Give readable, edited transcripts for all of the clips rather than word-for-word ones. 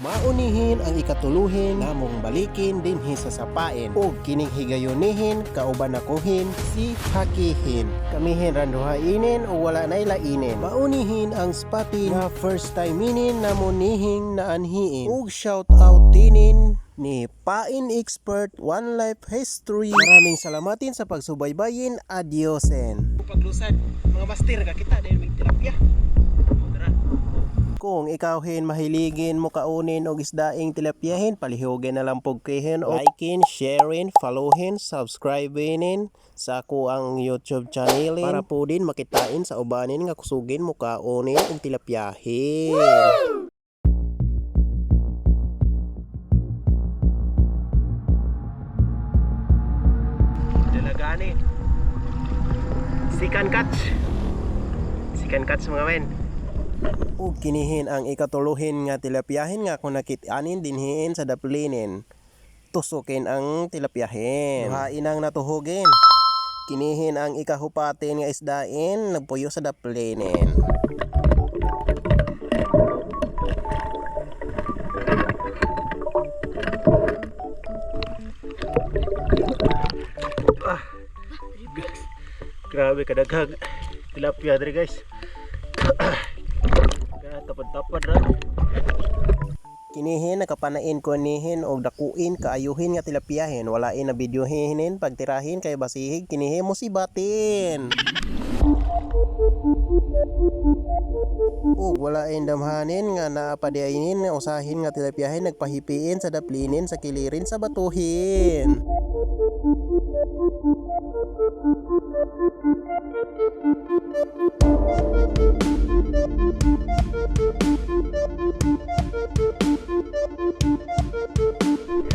Maunihin ang ikatuluhin namong balikin dinhi sa sapain ug kining higayunihin kauban nakuhin si hakihin. Kamihin randuhainin o wala nay lainin. Maunihin ang spotting nga first time minin namunihing naanhiin ug shout out tinin ni Pain Expert One Life History. Maraming salamatin sa pagsubaybayin. Adiosen. Paglusad mga master kakita dahil may tilapia. Kung ikawhin mahiligin mo kaunin og isdaing tilapyahin, palihugin na lang pugkihin o likein, sharein, followin, subscribein sa ako ang YouTube channel para po din makitain sa ubanin nga kusugin mo kaunin og tilapyahin. Dalagani. Sikan catch mga men. Ug kinihin ang ikatuluhin nga tilapyahin nga kung nakit-anin dinhiin sa daplinin. Tusukin ang tilapyahin. Duhain ang natuhugin. Kinihin ang ikahupatin nga isdain nagpuyo sa daplinin. Grabe kadaghag tilapia diri guys. Tapad-tapad ra. Kinihin nakapanain ko nihin og dakuin kaayuhin nga tilapyahin, walain na videohinin pagtirahin kay basihig kinihi mo sibatin. Ug walain damhanin nga naapadiainin nga usahin nga tilapyahin nagpahipiin sa daplinin sa kilirin sa batuhin.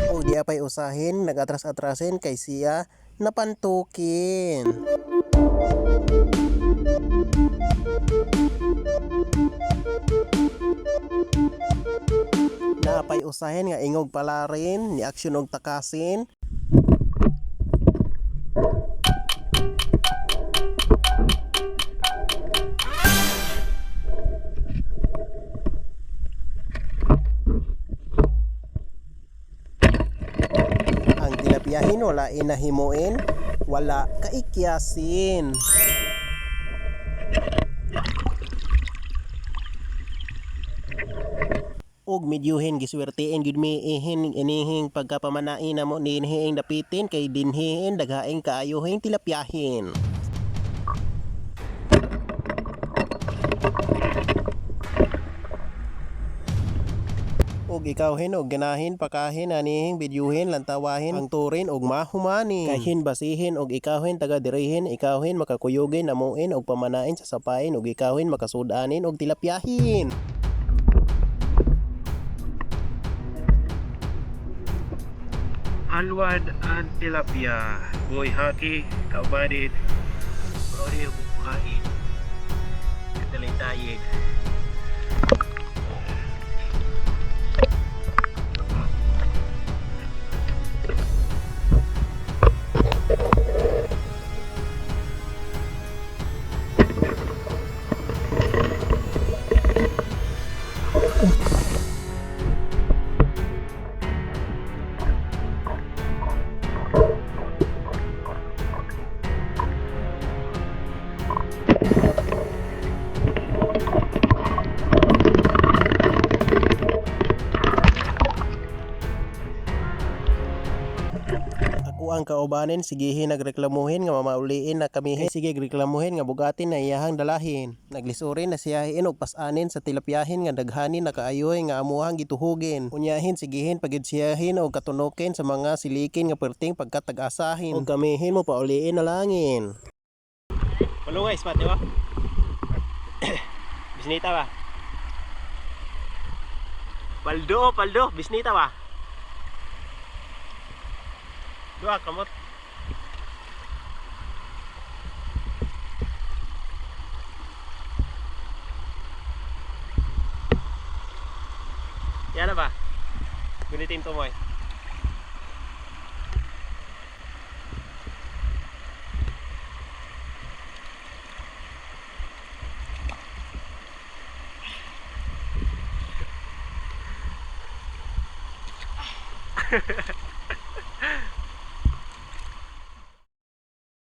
O di apay usahin, nagatras-atrasin kay siya napantukin. Napay usahin nga ingog palarin, ni aksyon og takasin. Tilapyahin wala inahimuin, wala kaikyasin. Og medyuhin giswertiin gid mi inihing pagkapamanain namo ninhiing dapitin kay dinhiin daghaing kaayuhing tilapyahin. Og ikawhin og ganahin pakahin anihing bidyuhin lantawahin ang turin og mahumani kahin basihin og ikawhin taga dirihin ikawhin makakuyugin namuin og pamanain sa sapain og ikawhin makasudanin og tilapyahin. Alwad and tilapia boy haki kaubadid ori buhay talitayin. Ang kaubanin sigihin nagreklamuhin nga mamauliin na kamihin sige reklamuhin nga bugatin na iyahang dalahin naglisurin na siyahin og pasanin sa tilapyahin nga daghanin na kaayoy nga amuhang gituhugin unyahin sigihin pagid siyahin og katunukin sa mga silikin nga perting pagkatag-asahin og kamihin mo pauliin na langin. Malungay spot di ba? Bisnita ba? Paldo bisnita ba? Dua kamot. Yan na ba? Gunitin to mo eh.